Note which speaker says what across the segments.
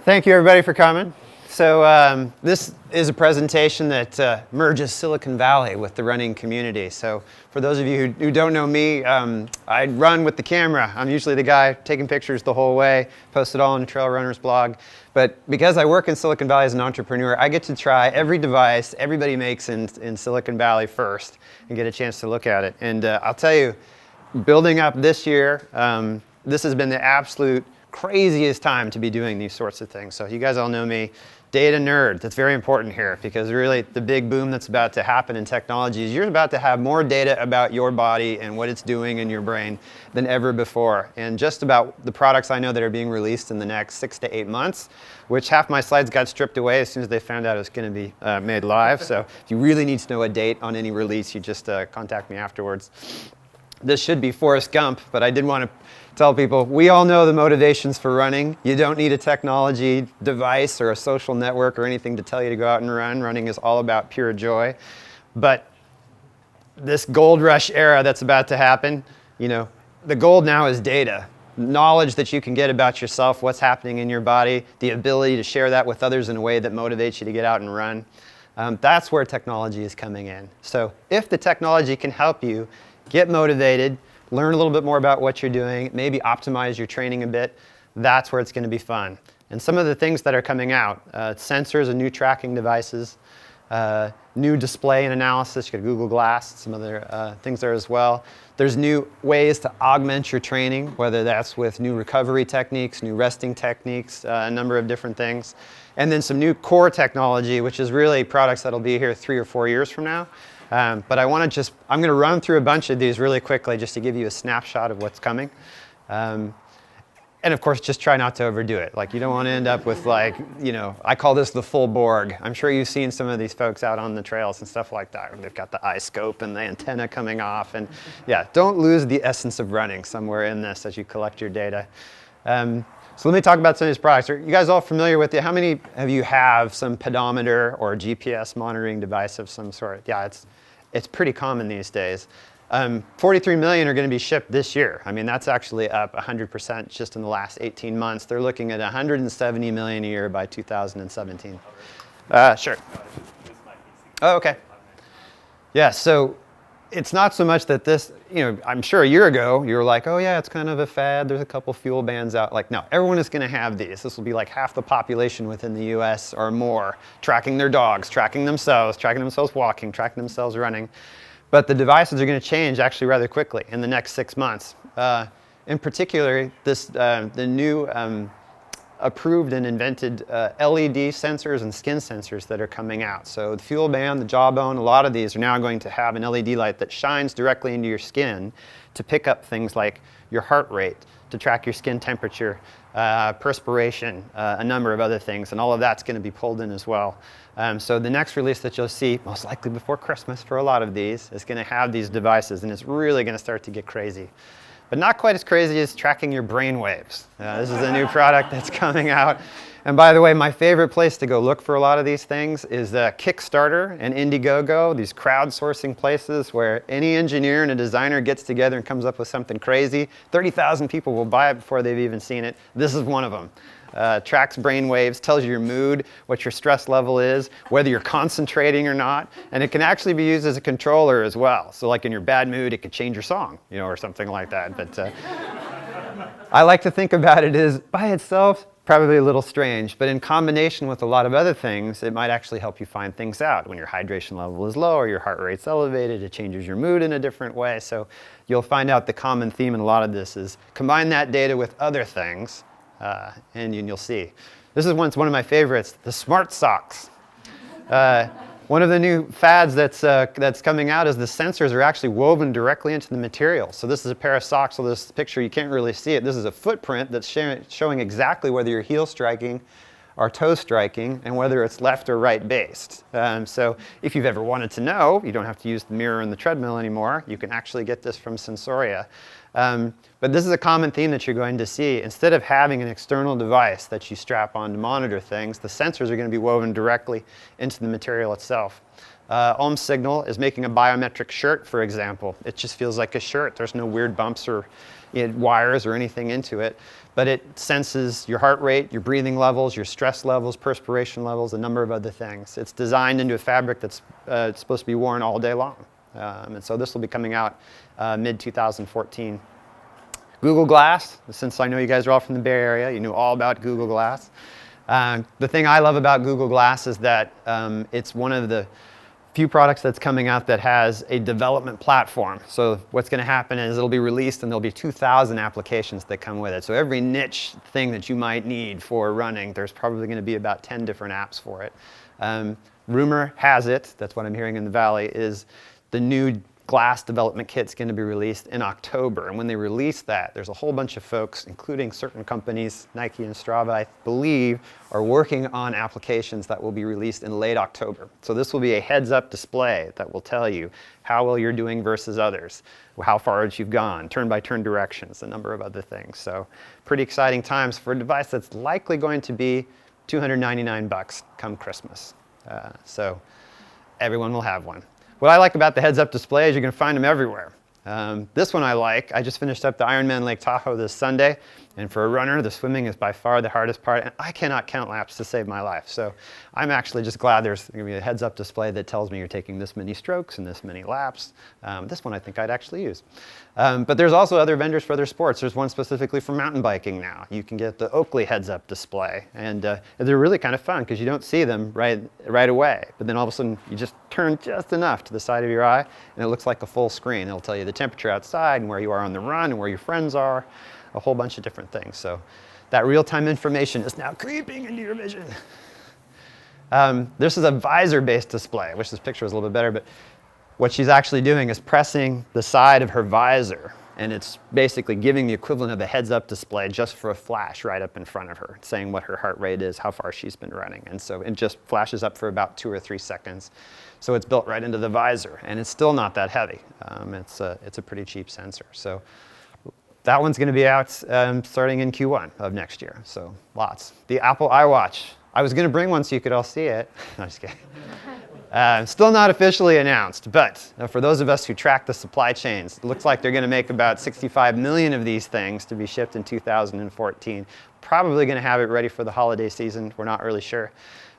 Speaker 1: Thank you, everybody, for coming. So this is a presentation that merges Silicon Valley with the running community. So for those of you who don't know me, I run with the camera. I'm usually the guy taking pictures the whole way, post it all on the Trail Runners blog. But because I work in Silicon Valley as an entrepreneur, I get to try every device everybody makes in Silicon Valley first and get a chance to look at it. And I'll tell you, building up this year, this has been the absolute craziest time to be doing these sorts of things. So you guys all know me, data nerd. That's very important here because really the big boom that's about to happen in technology is you're about to have more data about your body and what it's doing in your brain than ever before. And just about the products I know that are being released in the next 6 to 8 months, which half my slides got stripped away as soon as they found out it was going to be made live. So if you really need to know a date on any release, you just contact me afterwards. This should be Forrest Gump, but I did want to tell people, we all know the motivations for running. You don't need a technology device or a social network or anything to tell you to go out and run. Running is all about pure joy. But this gold rush era that's about to happen, you know, the gold now is data. Knowledge that you can get about yourself, what's happening in your body, the ability to share that with others in a way that motivates you to get out and run. That's where technology is coming in. So if the technology can help you get motivated, learn a little bit more about what you're doing, maybe optimize your training a bit, that's where it's going to be fun. And some of the things that are coming out, sensors and new tracking devices, new display and analysis, you got Google Glass, some other things there as well. There's new ways to augment your training, whether that's with new recovery techniques, new resting techniques, a number of different things. And then some new core technology, which is really products that'll be here 3 or 4 years from now. But I'm going to run through a bunch of these really quickly just to give you a snapshot of what's coming. And of course, just try not to overdo it. Like, you don't want to end up with, like, you know, I call this the full Borg. I'm sure you've seen some of these folks out on the trails and stuff like that. They've got the eye scope and the antenna coming off. And yeah, don't lose the essence of running somewhere in this as you collect your data. So let me talk about some of these products. Are you guys all familiar with it? How many of you have some pedometer or GPS monitoring device of some sort? Yeah, it's pretty common these days. 43 million are going to be shipped this year. I mean, that's actually up 100% just in the last 18 months. They're looking at 170 million a year by 2017. Sure. Oh, okay. Yeah, so it's not so much that this, you know, I'm sure a year ago you were like, oh yeah, it's kind of a fad. There's a couple fuel bands out. Like, no, everyone is going to have these. This will be like half the population within the US or more, tracking their dogs, tracking themselves walking, tracking themselves running. But the devices are going to change actually rather quickly in the next 6 months. In particular, the new approved and invented LED sensors and skin sensors that are coming out. So the fuel band, the jawbone, a lot of these are now going to have an LED light that shines directly into your skin to pick up things like your heart rate, to track your skin temperature, perspiration, a number of other things, and all of that's going to be pulled in as well. So the next release that you'll see, most likely before Christmas for a lot of these, is going to have these devices, and it's really going to start to get crazy. But not quite as crazy as tracking your brainwaves. This is a new product that's coming out. And by the way, my favorite place to go look for a lot of these things is Kickstarter and Indiegogo, these crowdsourcing places where any engineer and a designer gets together and comes up with something crazy. 30,000 people will buy it before they've even seen it. This is one of them. Tracks brainwaves, tells you your mood, what your stress level is, whether you're concentrating or not, and it can actually be used as a controller as well. So like in your bad mood, it could change your song, you know, or something like that. But I like to think about it as, by itself, probably a little strange, but in combination with a lot of other things, it might actually help you find things out. When your hydration level is low or your heart rate's elevated, it changes your mood in a different way. So you'll find out the common theme in a lot of this is combine that data with other things, and you'll see. This is one of my favorites, the smart socks. One of the new fads that's coming out is the sensors are actually woven directly into the material. So this is a pair of socks. So this picture, you can't really see it. This is a footprint that's showing exactly whether you're heel striking or toe striking and whether it's left or right based. So if you've ever wanted to know, you don't have to use the mirror and the treadmill anymore. You can actually get this from Sensoria. But this is a common theme that you're going to see. Instead of having an external device that you strap on to monitor things, the sensors are going to be woven directly into the material itself. Ohm Signal is making a biometric shirt, for example. It just feels like a shirt. There's no weird bumps or wires or anything into it. but it senses your heart rate, your breathing levels, your stress levels, perspiration levels, a number of other things. It's designed into a fabric that's supposed to be worn all day long. And so this will be coming out mid-2014. Google Glass, since I know you guys are all from the Bay Area, you know all about Google Glass. The thing I love about Google Glass is that it's one of the few products that's coming out that has a development platform. So what's going to happen is it'll be released and there'll be 2,000 applications that come with it. So every niche thing that you might need for running, there's probably going to be about 10 different apps for it. Rumor has it, that's what I'm hearing in the Valley, is the new glass development kit's going to be released in October. And when they release that, there's a whole bunch of folks, including certain companies, Nike and Strava, I believe, are working on applications that will be released in late October. So this will be a heads-up display that will tell you how well you're doing versus others, how far you've gone, turn-by-turn directions, a number of other things. So pretty exciting times for a device that's likely going to be $299 come Christmas. So everyone will have one. What I like about the heads-up display is you're going to find them everywhere. This one I like. I just finished up the Ironman Lake Tahoe this Sunday, and for a runner, the swimming is by far the hardest part, and I cannot count laps to save my life. So I'm actually just glad there's going to be a heads-up display that tells me you're taking this many strokes and this many laps. This one I think I'd actually use. But there's also other vendors for other sports. There's one specifically for mountain biking now. You can get the Oakley heads-up display, and they're really kind of fun because you don't see them right away. But then all of a sudden, you just turn just enough to the side of your eye, and it looks like a full screen. It'll tell you the temperature outside and where you are on the run and where your friends are, a whole bunch of different things. So that real-time information is now creeping into your vision. This is a visor-based display. I wish this picture was a little bit better, but what she's actually doing is pressing the side of her visor, and it's basically giving the equivalent of a heads-up display just for a flash right up in front of her, saying what her heart rate is, how far she's been running. And so it just flashes up for about 2 or 3 seconds. So it's built right into the visor, and it's still not that heavy. It's a pretty cheap sensor. So that one's going to be out starting in Q1 of next year. So lots. The Apple iWatch. I was going to bring one so you could all see it. No, just kidding. Still not officially announced, but for those of us who track the supply chains, it looks like they're going to make about 65 million of these things to be shipped in 2014. Probably going to have it ready for the holiday season. We're not really sure.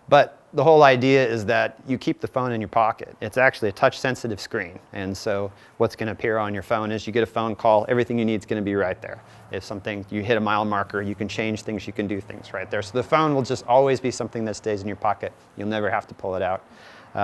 Speaker 1: But the whole idea is that you keep the phone in your pocket. It's actually a touch-sensitive screen. And so what's going to appear on your phone is you get a phone call, everything you need is going to be right there. If something, you hit a mile marker, you can change things, you can do things right there. So the phone will just always be something that stays in your pocket. You'll never have to pull it out.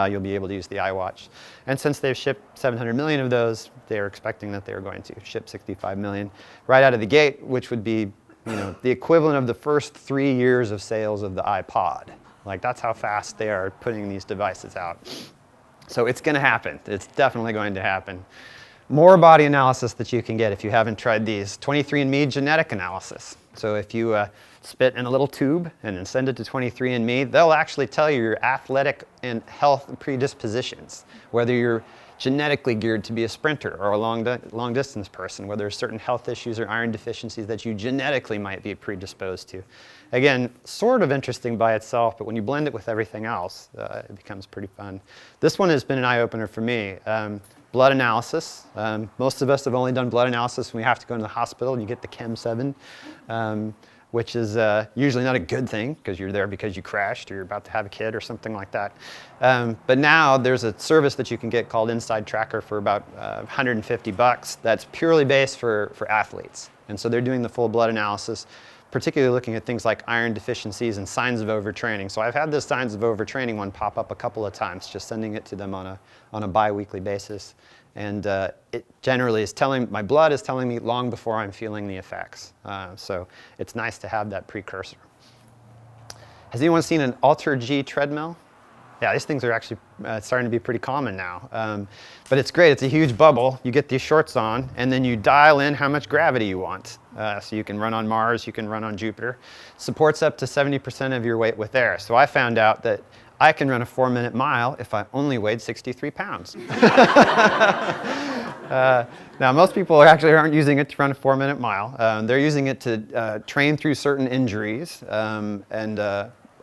Speaker 1: You'll be able to use the iWatch. And since they've shipped 700 million of those, they're expecting that they're going to ship 65 million right out of the gate, which would be, the equivalent of the first 3 years of sales of the iPod. Like, that's how fast they are putting these devices out. So it's going to happen. It's definitely going to happen. More body analysis that you can get if you haven't tried these. 23andMe genetic analysis. So if you spit in a little tube and then send it to 23andMe, they'll actually tell you your athletic and health predispositions, whether you're genetically geared to be a sprinter or a long distance person, whether there's certain health issues or iron deficiencies that you genetically might be predisposed to. Again, sort of interesting by itself, but when you blend it with everything else, it becomes pretty fun. This one has been an eye-opener for me. Blood analysis. Most of us have only done blood analysis when we have to go into the hospital and you get the Chem 7. Which is usually not a good thing because you're there because you crashed or you're about to have a kid or something like that. But now there's a service that you can get called Inside Tracker for about $150 that's purely based for athletes. And so they're doing the full blood analysis, particularly looking at things like iron deficiencies and signs of overtraining. So I've had this signs of overtraining one pop up a couple of times, just sending it to them on a bi-weekly basis. And it generally is my blood is telling me long before I'm feeling the effects. So it's nice to have that precursor. Has anyone seen an Altra G treadmill? Yeah, these things are actually starting to be pretty common now. But it's great. It's a huge bubble. You get these shorts on, and then you dial in how much gravity you want. So you can run on Mars, you can run on Jupiter. Supports up to 70% of your weight with air. So I found out that I can run a 4-minute mile if I only weighed 63 pounds. Now, most people aren't using it to run a 4-minute mile. They're using it to train through certain injuries.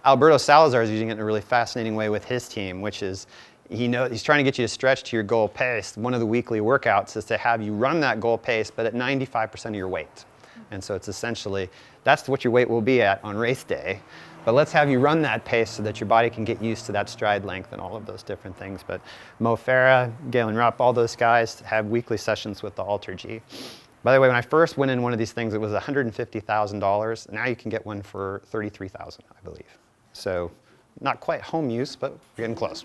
Speaker 1: Alberto Salazar is using it in a really fascinating way with his team, which is he's trying to get you to stretch to your goal pace. One of the weekly workouts is to have you run that goal pace, but at 95% of your weight. And so it's essentially, that's what your weight will be at on race day. But let's have you run that pace so that your body can get used to that stride length and all of those different things. But Mo Farah, Galen Rupp, all those guys have weekly sessions with the Altra G. By the way, when I first went in one of these things, it was $150,000. Now you can get one for $33,000, I believe. So not quite home use, but we're getting close.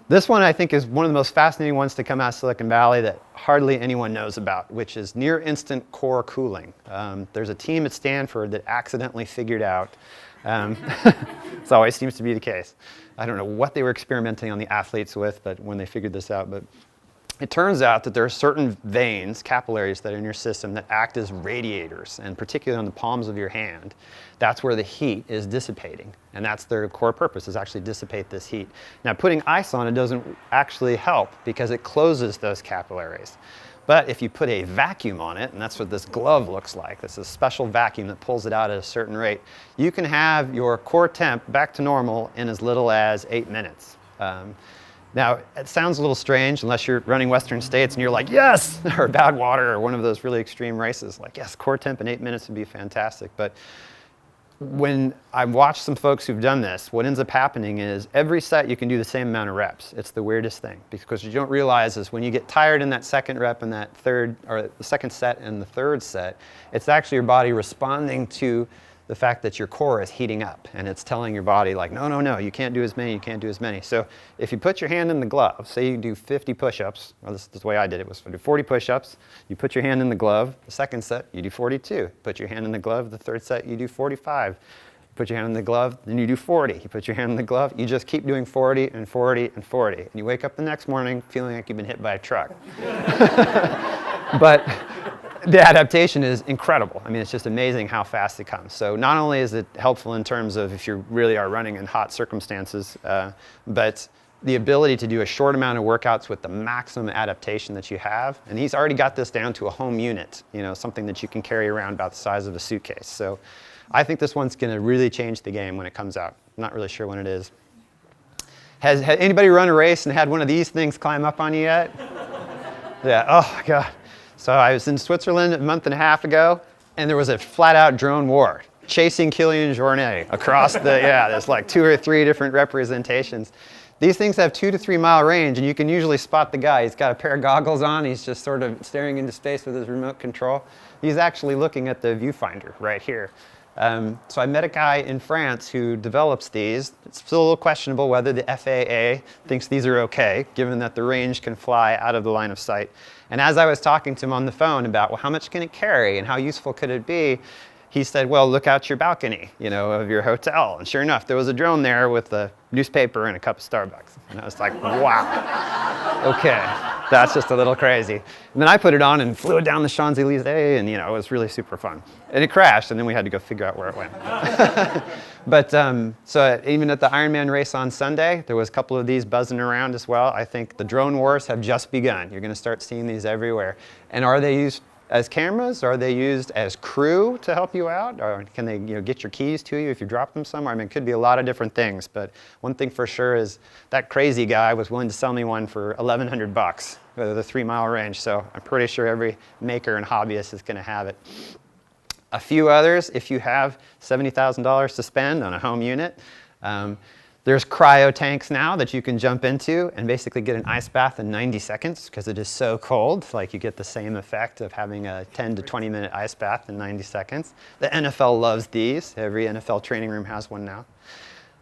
Speaker 1: This one I think is one of the most fascinating ones to come out of Silicon Valley that hardly anyone knows about, which is near instant core cooling. There's a team at Stanford that accidentally figured out, this always seems to be the case. I don't know what they were experimenting on the athletes with, but when they figured this out, but it turns out that there are certain veins, capillaries that are in your system that act as radiators, and particularly on the palms of your hand. That's where the heat is dissipating, and that's their core purpose, is actually dissipate this heat. Now, putting ice on it doesn't actually help because it closes those capillaries. But if you put a vacuum on it, and that's what this glove looks like, this is a special vacuum that pulls it out at a certain rate, you can have your core temp back to normal in as little as 8 minutes. Now, it sounds a little strange unless you're running Western States and you're like, yes, or Badwater or one of those really extreme races. Like, yes, core temp in 8 minutes would be fantastic. But when I've watched some folks who've done this, what ends up happening is every set you can do the same amount of reps. It's the weirdest thing, because what you don't realize is when you get tired in that second rep and that third, or the second set and the third set, it's actually your body responding to the fact that your core is heating up, and it's telling your body like, no, no, no, you can't do as many, you can't do as many. So if you put your hand in the glove, say you do 50 push-ups, well, this is the way I did it, was to do 40 push-ups, you put your hand in the glove, the second set, you do 42. Put your hand in the glove, the third set, you do 45. Put your hand in the glove, then you do 40. You put your hand in the glove, you just keep doing 40 and 40 and 40. And you wake up the next morning feeling like you've been hit by a truck. But the adaptation is incredible. I mean, it's just amazing how fast it comes. So not only is it helpful in terms of if you really are running in hot circumstances, but the ability to do a short amount of workouts with the maximum adaptation that you have. And he's already got this down to a home unit, you know, something that you can carry around about the size of a suitcase. So I think this one's going to really change the game when it comes out. I'm not really sure when it is. Has anybody run a race and had one of these things climb up on you yet? Yeah, oh my God. So I was in Switzerland a month and a half ago, and there was a flat-out drone war, chasing Kilian Jornet across the, yeah, there's like 2 or 3 different representations. These things have 2 to 3 mile range, and you can usually spot the guy. He's got a pair of goggles on, he's just sort of staring into space with his remote control. He's actually looking at the viewfinder right here. So I met a guy in France who develops these. It's still a little questionable whether the FAA thinks these are okay, given that the range can fly out of the line of sight. And as I was talking to him on the phone about, well, how much can it carry and how useful could it be, he said, well, look out your balcony, you know, of your hotel. And sure enough, there was a drone there with a newspaper and a cup of Starbucks. And I was like, wow, okay, that's just a little crazy. And then I put it on and flew it down the Champs-Élysées, and you know, it was really super fun. And it crashed, and then we had to go figure out where it went. But so even at the Ironman race on Sunday, there was a couple of these buzzing around as well. I think the drone wars have just begun. You're going to start seeing these everywhere. And are they used as cameras? Are they used as crew to help you out? Or can they, you know, get your keys to you if you drop them somewhere? I mean, it could be a lot of different things, but one thing for sure is that crazy guy was willing to sell me one for $1,100 with a 3 mile range, so I'm pretty sure every maker and hobbyist is going to have it. A few others, if you have $70,000 to spend on a home unit, there's cryo tanks now that you can jump into and basically get an ice bath in 90 seconds because it is so cold. Like, you get the same effect of having a 10 to 20 minute ice bath in 90 seconds. The NFL loves these. Every NFL training room has one now.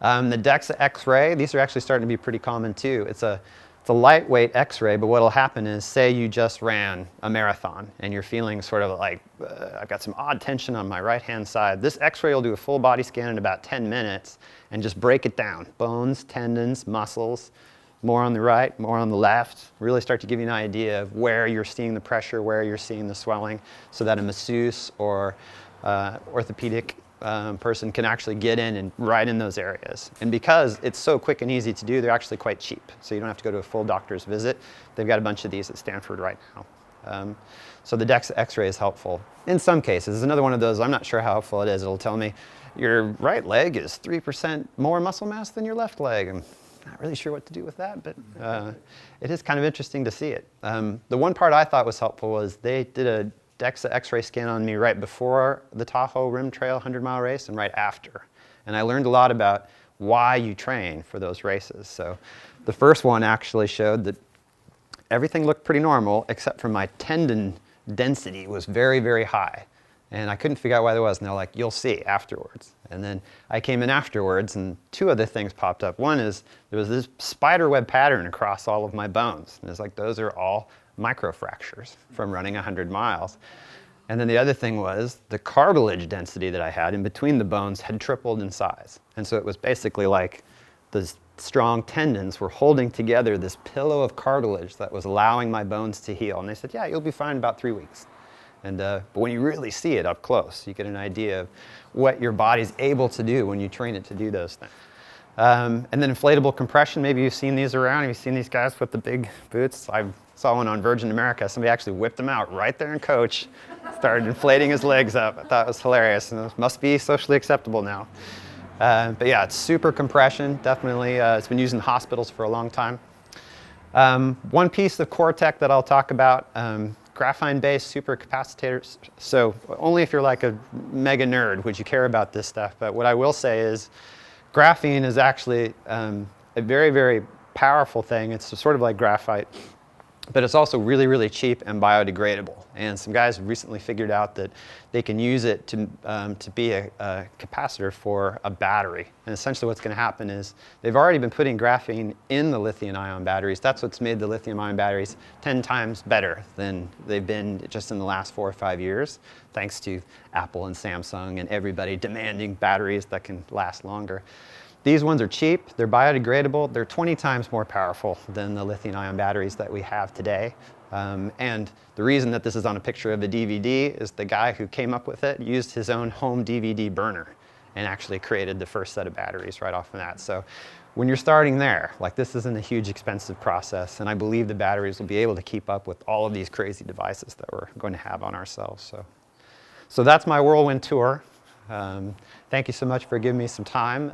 Speaker 1: The DEXA X-ray, these are actually starting to be pretty common too. It's a lightweight X-ray, but what will happen is, say you just ran a marathon and you're feeling sort of like, I've got some odd tension on my right-hand side. This X-ray will do a full body scan in about 10 minutes and just break it down. Bones, tendons, muscles, more on the right, more on the left. Really start to give you an idea of where you're seeing the pressure, where you're seeing the swelling, so that a masseuse or orthopedic person can actually get in and right in those areas. And because it's so quick and easy to do, they're actually quite cheap. So you don't have to go to a full doctor's visit. They've got a bunch of these at Stanford right now. So the DEXA X-ray is helpful in some cases. There's another one of those, I'm not sure how helpful it is. It'll tell me your right leg is 3% more muscle mass than your left leg. I'm not really sure what to do with that, but it is kind of interesting to see it. The one part I thought was helpful was they did a DEXA X-ray scan on me right before the Tahoe Rim Trail 100-mile race and right after. And I learned a lot about why you train for those races. So the first one actually showed that everything looked pretty normal, except for my tendon density was very, very high. And I couldn't figure out why there was. And they're like, you'll see afterwards. And then I came in afterwards, and two other things popped up. One is there was this spider web pattern across all of my bones. And it's like, those are all microfractures from running 100 miles. And then the other thing was the cartilage density that I had in between the bones had tripled in size. And so it was basically like the strong tendons were holding together this pillow of cartilage that was allowing my bones to heal. And they said, yeah, you'll be fine in about 3 weeks. And, but when you really see it up close, you get an idea of what your body's able to do when you train it to do those things. And then inflatable compression, maybe you've seen these around. Have you seen these guys with the big boots? I saw one on Virgin America. Somebody actually whipped them out right there in coach, started inflating his legs up. I thought it was hilarious, and it must be socially acceptable now. But yeah, it's super compression, definitely. It's been used in hospitals for a long time. One piece of core tech that I'll talk about, graphene-based supercapacitors. So only if you're like a mega nerd would you care about this stuff. But what I will say is graphene is actually a very, very powerful thing. It's sort of like graphite, but it's also really, really cheap and biodegradable. And some guys have recently figured out that they can use it to be a capacitor for a battery. And essentially what's going to happen is they've already been putting graphene in the lithium-ion batteries. That's what's made the lithium-ion batteries 10 times better than they've been just in the last 4 or 5 years, thanks to Apple and Samsung and everybody demanding batteries that can last longer. These ones are cheap, they're biodegradable, they're 20 times more powerful than the lithium-ion batteries that we have today. And the reason that this is on a picture of a DVD is the guy who came up with it used his own home DVD burner and actually created the first set of batteries right off of that. So when you're starting there, like this isn't a huge expensive process, and I believe the batteries will be able to keep up with all of these crazy devices that we're going to have on ourselves. So that's my whirlwind tour. Thank you so much for giving me some time.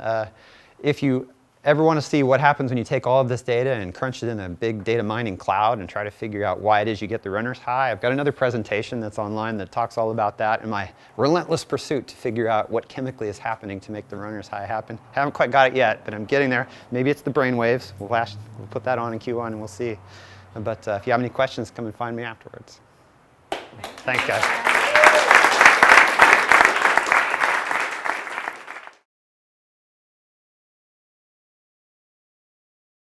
Speaker 1: If you ever want to see what happens when you take all of this data and crunch it in a big data mining cloud and try to figure out why it is you get the runner's high, I've got another presentation that's online that talks all about that and my relentless pursuit to figure out what chemically is happening to make the runner's high happen. Haven't quite got it yet, but I'm getting there. Maybe it's the brainwaves. We'll put that on in Q1 and we'll see. But if you have any questions, come and find me afterwards. Thanks, guys.